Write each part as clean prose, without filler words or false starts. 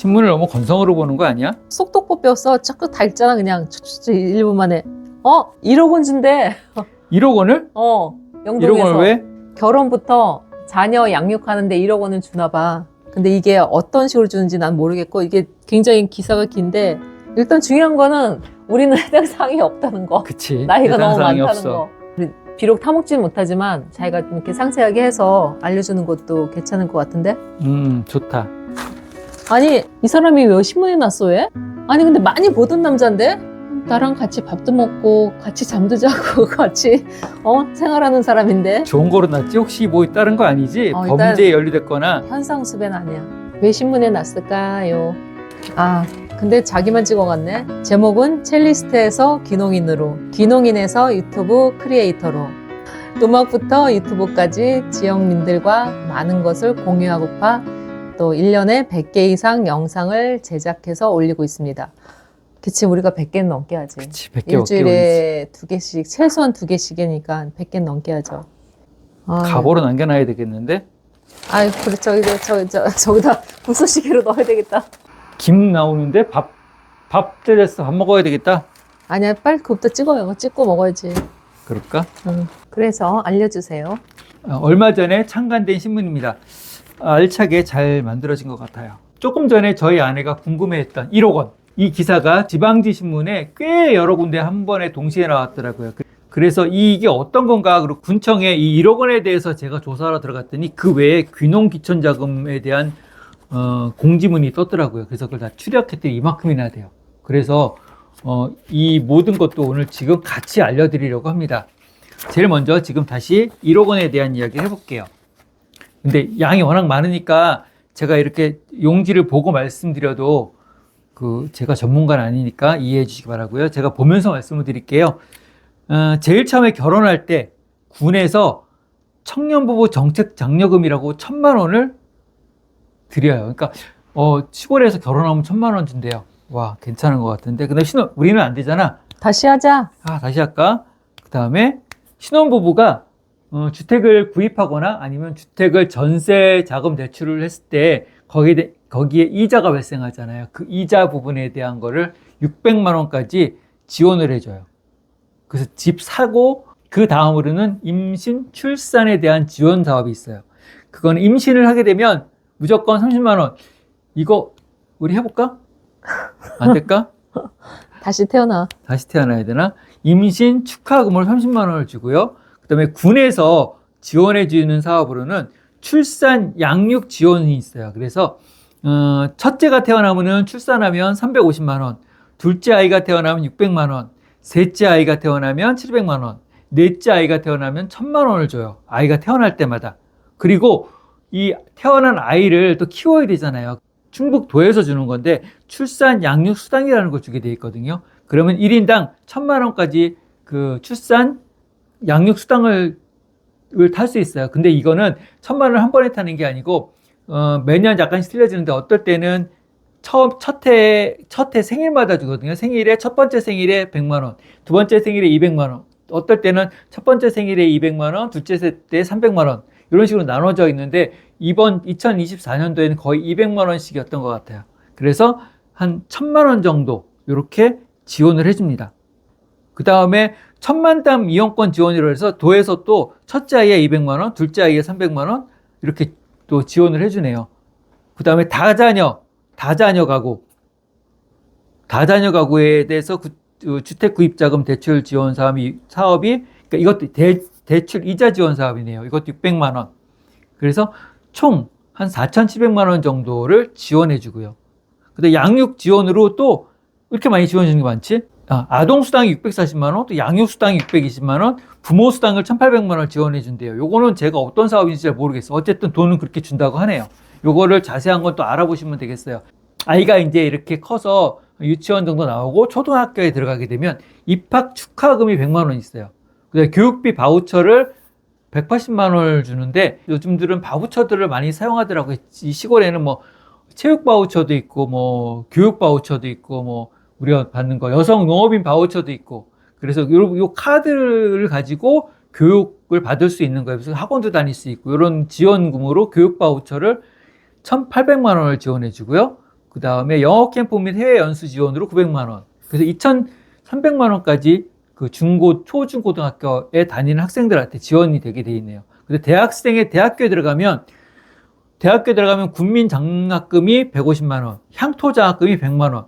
신문을 너무 건성으로 보는 거 아니야? 속독 뽑혔어. 자꾸 다 읽잖아. 그냥 1분 만에. 1억 원 준대. 1억 원을? 1억 영동에서. 원을 왜? 결혼부터 자녀 양육하는데 1억 원을 주나 봐. 근데 이게 어떤 식으로 주는지 난 모르겠고, 이게 굉장히 기사가 긴데, 일단 중요한 거는 우리는 해당 사항이 없다는 거. 그치. 나이가 해당 너무 사항이 많다는 없어. 거. 비록 타먹지는 못하지만 자기가 좀 이렇게 상세하게 해서 알려주는 것도 괜찮을 것 같은데? 좋다. 아니, 이 사람이 왜 신문에 났어, 왜? 아니, 근데 많이 보던 남자인데? 나랑 같이 밥도 먹고, 같이 잠도 자고, 같이, 생활하는 사람인데? 좋은 거로 났지? 혹시 뭐 다른 거 아니지? 일단- 범죄에 연루됐거나. 현상수배는 아니야. 왜 신문에 났을까요? 근데 자기만 찍어갔네. 제목은 첼리스트에서 귀농인으로, 귀농인에서 유튜브 크리에이터로, 음악부터 유튜브까지 지역민들과 많은 것을 공유하고파 또 1년에 100개 이상 영상을 제작해서 올리고 있습니다. 그치, 우리가 100개는 넘게 하지. 그치, 100개 넘게 일주일에 2개씩, 최소한 2개씩이니까 100개는 넘게 하죠. 가보로 남겨놔야 되겠는데? 아유, 그래, 저기다 불쏘시개로 넣어야 되겠다. 김 나오는데 밥 때렸어. 밥 먹어야 되겠다. 아니야, 빨리 그것부터 찍어요. 찍고 먹어야지. 그럴까? 그래서 알려주세요. 얼마 전에 창간된 신문입니다. 알차게 잘 만들어진 것 같아요. 조금 전에 저희 아내가 궁금해했던 1억 원. 이 기사가 지방지 신문에 꽤 여러 군데 한 번에 동시에 나왔더라고요. 그래서 이게 어떤 건가, 그리고 군청에 이 1억 원에 대해서 제가 조사하러 들어갔더니 그 외에 귀농귀촌자금에 대한 공지문이 떴더라고요. 그래서 그걸 다 추력했더니 이만큼이나 돼요. 그래서 이 모든 것도 오늘 지금 같이 알려드리려고 합니다. 제일 먼저 지금 다시 1억 원에 대한 이야기를 해볼게요. 근데 양이 워낙 많으니까 제가 이렇게 용지를 보고 말씀드려도 제가 전문가는 아니니까 이해해 주시기 바라고요. 제가 보면서 말씀을 드릴게요. 제일 처음에 결혼할 때 군에서 청년부부 정책 장려금이라고 1,000만 원을 드려요. 그러니까 시골에서 결혼하면 1,000만 원 준대요. 와, 괜찮은 것 같은데. 근데 우리는 안 되잖아. 다시 하자. 다시 할까? 그 다음에 신혼부부가 주택을 구입하거나 아니면 주택을 전세 자금 대출을 했을 때 거기에 이자가 발생하잖아요. 그 이자 부분에 대한 거를 600만 원까지 지원을 해줘요. 그래서 집 사고 그 다음으로는 임신, 출산에 대한 지원 사업이 있어요. 그건 임신을 하게 되면 무조건 30만 원. 이거 우리 해볼까? 안 될까? 다시 태어나. 다시 태어나야 되나? 임신 축하금을 30만 원을 주고요. 그 다음에 군에서 지원해주는 사업으로는 출산 양육 지원이 있어요. 그래서 첫째가 태어나면 출산하면 350만 원, 둘째 아이가 태어나면 600만 원, 셋째 아이가 태어나면 700만 원, 넷째 아이가 태어나면 1,000만 원을 줘요. 아이가 태어날 때마다. 그리고 이 태어난 아이를 또 키워야 되잖아요. 충북도에서 주는 건데 출산 양육 수당이라는 걸 주게 돼 있거든요. 그러면 1인당 1,000만 원까지 그 출산 양육 수당을 탈 수 있어요. 근데 이거는 1,000만 원을 한 번에 타는 게 아니고 매년 약간씩 틀려지는데 어떨 때는 첫 해 생일마다 주거든요. 첫 번째 생일에 100만 원, 두 번째 생일에 200만 원, 어떨 때는 첫 번째 생일에 200만 원, 둘째 때 300만 원, 이런 식으로 나눠져 있는데 이번 2024년도에는 거의 200만 원씩이었던 것 같아요. 그래서 한 1,000만 원 정도 이렇게 지원을 해줍니다. 그 다음에 1,000만 담 이용권 지원이라고 해서 도에서 또 첫째 아이에 200만 원, 둘째 아이에 300만 원 이렇게 또 지원을 해주네요. 그 다음에 다자녀 가구에 대해서 주택 구입자금 대출 지원 사업이 그러니까 이것도 대출 이자 지원 사업이네요. 이것도 600만 원. 그래서 총 한 4,700만 원 정도를 지원해 주고요. 근데 양육 지원으로 또 이렇게 많이 지원해 주는 게 많지? 아동 수당이 640만 원, 또 양육 수당이 620만 원, 부모 수당을 1,800만 원 지원해 준대요. 요거는 제가 어떤 사업인지 잘 모르겠어요. 어쨌든 돈은 그렇게 준다고 하네요. 요거를 자세한 건 또 알아보시면 되겠어요. 아이가 이제 이렇게 커서 유치원 정도 나오고 초등학교에 들어가게 되면 입학 축하금이 100만 원 있어요. 그다음에 교육비 바우처를 180만 원을 주는데 요즘들은 바우처들을 많이 사용하더라고요. 이 시골에는 뭐 체육 바우처도 있고 뭐 교육 바우처도 있고 뭐 우리가 받는 거 여성 농업인 바우처도 있고, 그래서 요 카드를 가지고 교육을 받을 수 있는 거예요. 그래서 학원도 다닐 수 있고 이런 지원금으로 교육 바우처를 1,800만 원을 지원해 주고요. 그 다음에 영어 캠프 및 해외 연수 지원으로 900만 원. 그래서 2,300만 원까지 그 초중고등학교에 다니는 학생들한테 지원이 되게 돼 있네요. 근데 대학교에 들어가면 국민장학금이 150만 원, 향토장학금이 100만 원,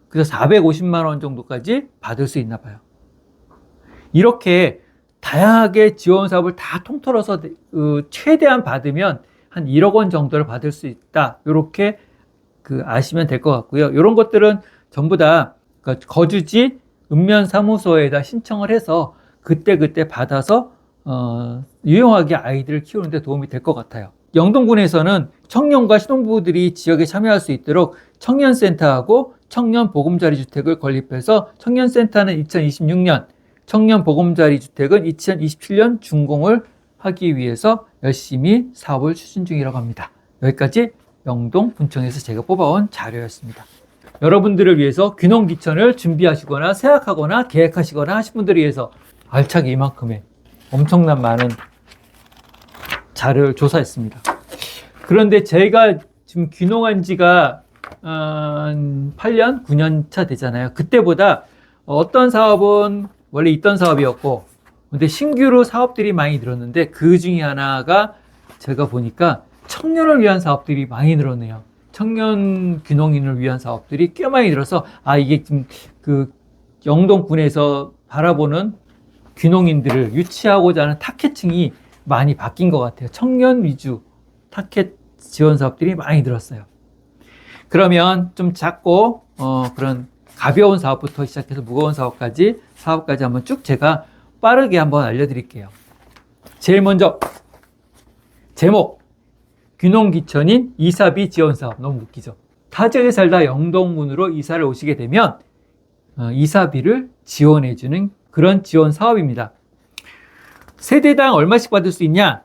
그래서 450만 원 정도까지 받을 수 있나 봐요. 이렇게 다양하게 지원 사업을 다 통틀어서 최대한 받으면 한 1억 원 정도를 받을 수 있다. 이렇게 아시면 될 것 같고요. 이런 것들은 전부 다 거주지 읍면사무소에다 신청을 해서 그때 받아서 유용하게 아이들을 키우는데 도움이 될 것 같아요. 영동군에서는 청년과 신혼부부들이 지역에 참여할 수 있도록 청년센터하고 청년보금자리주택을 건립해서 청년센터는 2026년, 청년보금자리주택은 2027년 준공을 하기 위해서 열심히 사업을 추진 중이라고 합니다. 여기까지 영동군청에서 제가 뽑아온 자료였습니다. 여러분들을 위해서 귀농귀촌을 준비하시거나 생각하거나 계획하시거나 하신 분들을 위해서 알차게 이만큼의 엄청난 많은 자료를 조사했습니다. 그런데 제가 지금 귀농한 지가 8년, 9년 차 되잖아요. 그때보다 어떤 사업은 원래 있던 사업이었고, 근데 신규로 사업들이 많이 늘었는데 그 중에 하나가 제가 보니까 청년을 위한 사업들이 많이 늘었네요. 청년 귀농인을 위한 사업들이 꽤 많이 늘어서 이게 지금 영동군에서 바라보는 귀농인들을 유치하고자 하는 타겟층이 많이 바뀐 것 같아요. 청년 위주 타겟 지원 사업들이 많이 늘었어요. 그러면 좀 작고 그런 가벼운 사업부터 시작해서 무거운 사업까지 한번 쭉 제가 빠르게 한번 알려드릴게요. 제일 먼저 제목, 귀농귀촌인 이사비 지원 사업. 너무 웃기죠? 타 지역에 살다 영동군으로 이사를 오시게 되면 이사비를 지원해주는 그런 지원 사업입니다. 세대당 얼마씩 받을 수 있냐?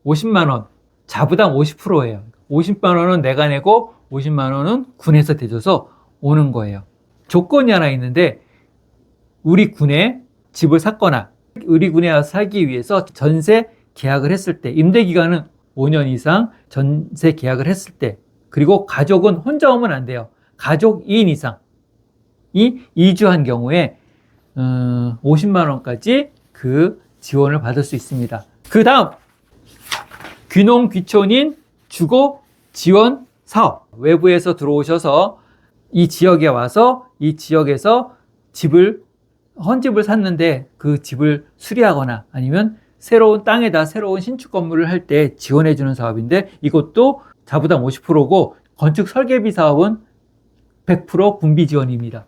50만 원, 자부담 50%예요. 50만 원은 내가 내고 50만 원은 군에서 대줘서 오는 거예요. 조건이 하나 있는데 우리 군에 집을 샀거나 우리 군에 와서 살기 위해서 전세 계약을 했을 때, 임대 기간은 5년 이상 전세 계약을 했을 때, 그리고 가족은 혼자 오면 안 돼요. 가족 2인 이상이 이주한 경우에 50만 원까지 지원을 받을 수 있습니다. 그 다음 귀농귀촌인 주거 지원 사업. 외부에서 들어오셔서 이 지역에 와서 이 지역에서 헌집을 샀는데 그 집을 수리하거나 아니면 새로운 땅에다 새로운 신축 건물을 할 때 지원해주는 사업인데 이것도 자부담 50%고 건축 설계비 사업은 100% 군비 지원입니다.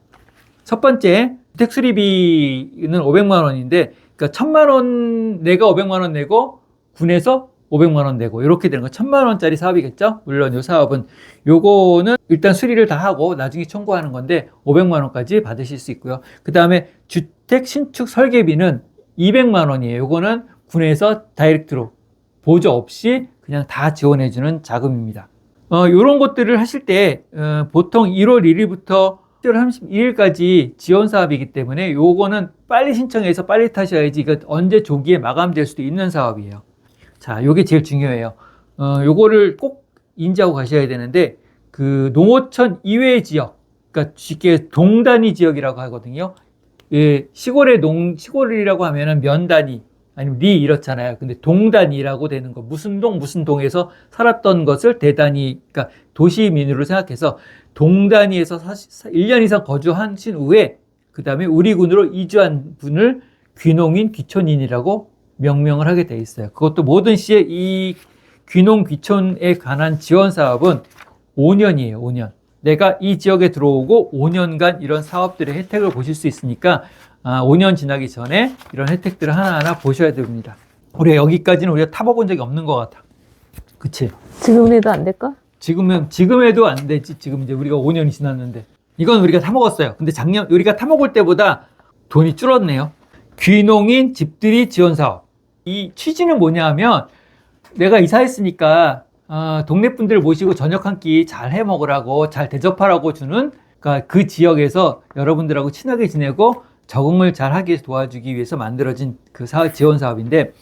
첫 번째, 주택 수리비는 500만 원인데 그러니까 1000만 원 내가 500만 원 내고 군에서 500만 원 내고 이렇게 되는 거 1000만 원짜리 사업이겠죠? 물론 이 사업은 요거는 일단 수리를 다 하고 나중에 청구하는 건데 500만 원까지 받으실 수 있고요. 그 다음에 주택 신축 설계비는 200만 원이에요. 요거는 군에서 다이렉트로 보조 없이 그냥 다 지원해주는 자금입니다. 요런 것들을 하실 때 보통 1월 1일부터 10월 32일까지 지원 사업이기 때문에 요거는 빨리 신청해서 빨리 타셔야지 이거 언제 조기에 마감될 수도 있는 사업이에요. 자, 요게 제일 중요해요. 요거를 꼭 인지하고 가셔야 되는데, 농어촌 이외의 지역, 그러니까 쉽게 동단위 지역이라고 하거든요. 예, 시골이라고 하면은 면단위, 아니면 리 이렇잖아요. 근데 동단위라고 되는 거, 무슨 동에서 살았던 것을 대단위, 그러니까 도시민으로 생각해서 동단위에서 1년 이상 거주하신 후에, 그 다음에 우리 군으로 이주한 분을 귀농인, 귀촌인이라고 명명을 하게 돼 있어요. 그것도 모든 시에 이 귀농귀촌에 관한 지원 사업은 5년이에요. 5년. 내가 이 지역에 들어오고 5년간 이런 사업들의 혜택을 보실 수 있으니까 5년 지나기 전에 이런 혜택들을 하나하나 보셔야 됩니다. 우리가 여기까지는 우리가 타봐본 적이 없는 것 같아. 그치? 지금 해도 안 될까? 지금에도 안 되지. 지금 이제 우리가 5년이 지났는데. 이건 우리가 타먹었어요. 근데 작년 우리가 타먹을 때보다 돈이 줄었네요. 귀농인 집들이 지원 사업. 이 취지는 뭐냐 하면 내가 이사했으니까 동네 분들 모시고 저녁 한 끼 잘 해 먹으라고 잘 대접하라고 주는 그러니까 그 지역에서 여러분들하고 친하게 지내고 적응을 잘 하게 도와주기 위해서 만들어진 지원 사업인데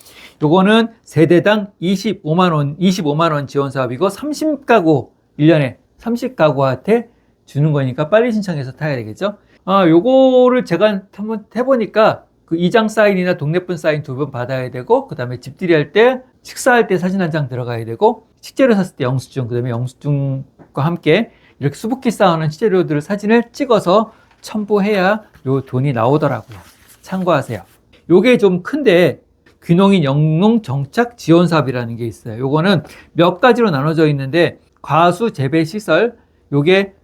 요거는 세대당 25만 원 지원 사업이고 30가구 1년에 30가구한테 주는 거니까 빨리 신청해서 타야 되겠죠. 요거를 제가 한번 해보니까 그 이장 사인이나 동네분 사인 2번 받아야 되고, 그 다음에 집들이 할 때, 식사할 때 사진 한 장 들어가야 되고, 식재료 샀을 때 영수증, 그 다음에 영수증과 함께 이렇게 수북히 쌓아놓은 식재료들을 사진을 찍어서 첨부해야 요 돈이 나오더라고요. 참고하세요. 요게 좀 큰데, 귀농인 영농 정착 지원 사업이라는 게 있어요. 요거는 몇 가지로 나눠져 있는데, 과수 재배 시설, 요게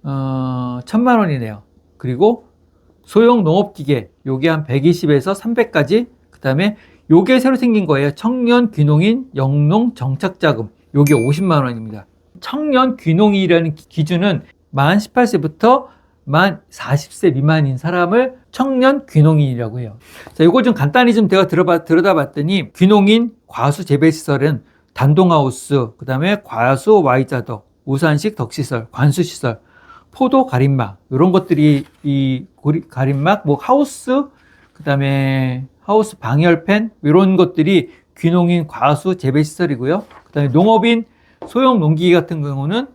1,000만 원이네요. 그리고 소형 농업기계, 요게 한 120에서 300까지. 그 다음에 요게 새로 생긴 거예요. 청년 귀농인 영농 정착자금, 요게 50만 원입니다. 청년 귀농이라는 기준은 만 18세부터 만 40세 미만인 사람을 청년 귀농인이라고 해요. 자, 요걸 좀 간단히 좀 제가 들여다봤더니, 귀농인 과수 재배시설은 단동하우스, 그 다음에 과수 Y자덕, 우산식 덕시설, 관수시설, 포도 가림막, 이런 것들이 이 가림막, 뭐 하우스, 그 다음에 하우스 방열팬, 이런 것들이 귀농인 과수 재배시설이고요. 그 다음에 농업인 소형 농기계 같은 경우는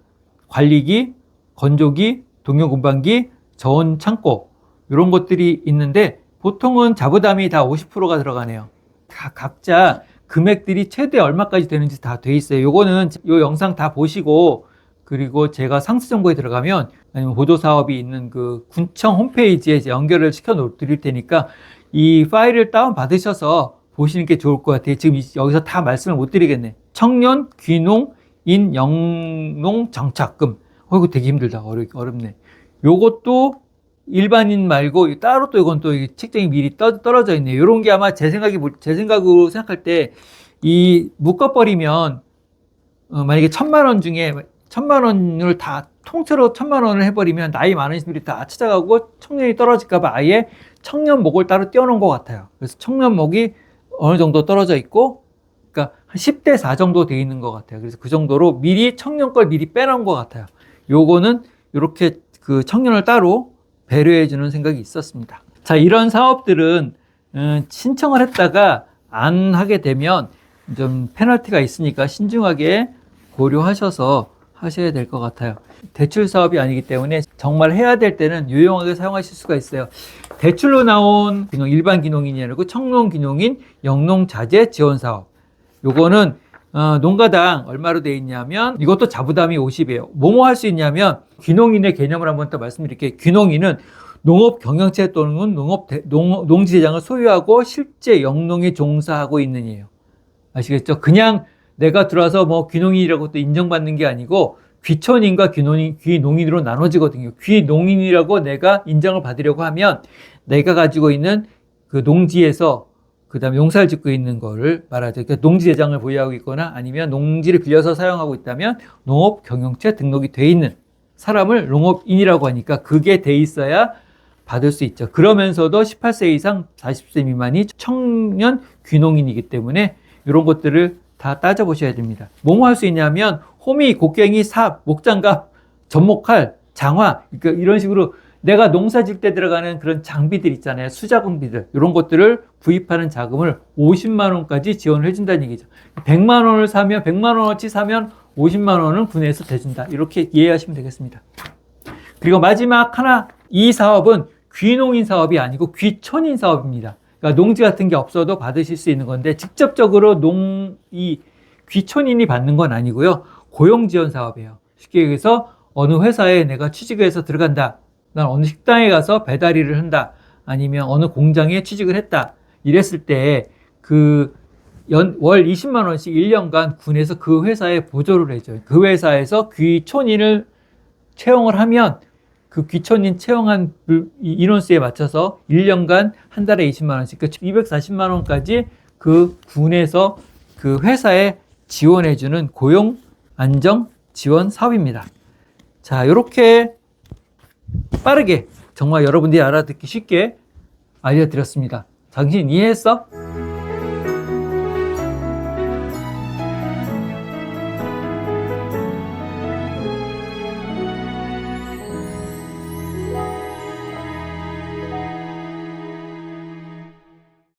관리기, 건조기, 동영군방기, 저온 창고, 이런 것들이 있는데, 보통은 자부담이 다 50%가 들어가네요. 각자 금액들이 최대 얼마까지 되는지 다 돼 있어요. 요거는 요 영상 다 보시고, 그리고 제가 상세 정보에 들어가면, 아니면 보조 사업이 있는 그 군청 홈페이지에 연결을 시켜 드릴 테니까, 이 파일을 다운 받으셔서 보시는 게 좋을 것 같아요. 지금 여기서 다 말씀을 못 드리겠네. 청년 귀농인 영농 정착금. 이거 되게 힘들다. 어렵네. 요것도 일반인 말고 따로 또 이건 또 책정이 미리 떨어져 있네요. 요런 게 아마 제 생각으로 생각할 때, 이 묶어버리면, 만약에 1,000만 원 중에 1,000만 원을 다 통째로 1,000만 원을 해버리면 나이 많으신 분들이 다 찾아가고 청년이 떨어질까봐 아예 청년목을 따로 띄워놓은 것 같아요. 그래서 청년목이 어느 정도 떨어져 있고, 그러니까 한 10대 4 정도 돼 있는 것 같아요. 그래서 그 정도로 미리 청년 걸 미리 빼놓은 것 같아요. 요거는 이렇게 그 청년을 따로 배려해주는 생각이 있었습니다. 자, 이런 사업들은 신청을 했다가 안 하게 되면 좀 페널티가 있으니까 신중하게 고려하셔서 하셔야 될 것 같아요. 대출 사업이 아니기 때문에 정말 해야 될 때는 유용하게 사용하실 수가 있어요. 대출로 나온 일반 귀농인이 아니고 청농 귀농인 영농 자재 지원 사업. 요거는 농가당 얼마로 돼 있냐면, 이것도 자부담이 50이에요. 뭐뭐 할 수 있냐면, 귀농인의 개념을 한번 더 말씀드릴게요. 귀농인은 농업 경영체 또는 농지대장을 소유하고 실제 영농에 종사하고 있는 이에요. 아시겠죠? 그냥 내가 들어와서 뭐 귀농인이라고 또 인정받는 게 아니고, 귀촌인과 귀농인으로 나눠지거든요. 귀농인이라고 내가 인정을 받으려고 하면, 내가 가지고 있는 그 농지에서 그 다음에 농사를 짓고 있는 거를 말하죠. 그러니까 농지대장을 보유하고 있거나 아니면 농지를 빌려서 사용하고 있다면 농업 경영체 등록이 돼 있는 사람을 농업인이라고 하니까 그게 돼 있어야 받을 수 있죠. 그러면서도 18세 이상 40세 미만이 청년 귀농인이기 때문에 이런 것들을 다 따져보셔야 됩니다. 뭐뭐 할 수 있냐면 호미, 곡괭이, 삽, 목장갑, 접목칼, 장화, 그러니까 이런 식으로 내가 농사 질 때 들어가는 그런 장비들 있잖아요. 수자금비들. 이런 것들을 구입하는 자금을 50만 원까지 지원을 해준다는 얘기죠. 100만 원을 사면, 100만 원어치 사면 50만 원은 군에서 대준다. 이렇게 이해하시면 되겠습니다. 그리고 마지막 하나, 이 사업은 귀농인 사업이 아니고 귀촌인 사업입니다. 그러니까 농지 같은 게 없어도 받으실 수 있는 건데, 직접적으로 이 귀촌인이 받는 건 아니고요. 고용지원 사업이에요. 쉽게 얘기해서 어느 회사에 내가 취직을 해서 들어간다. 난 어느 식당에 가서 배달 일을 한다. 아니면 어느 공장에 취직을 했다. 이랬을 때 월 20만 원씩 1년간 군에서 그 회사에 보조를 해줘요. 그 회사에서 귀촌인을 채용을 하면 그 귀촌인 채용한 인원수에 맞춰서 1년간 한 달에 20만 원씩, 그러니까 240만 원까지 그 군에서 그 회사에 지원해주는 고용 안정 지원 사업입니다. 자, 이렇게 빠르게 정말 여러분들이 알아듣기 쉽게 알려드렸습니다. 당신 이해했어?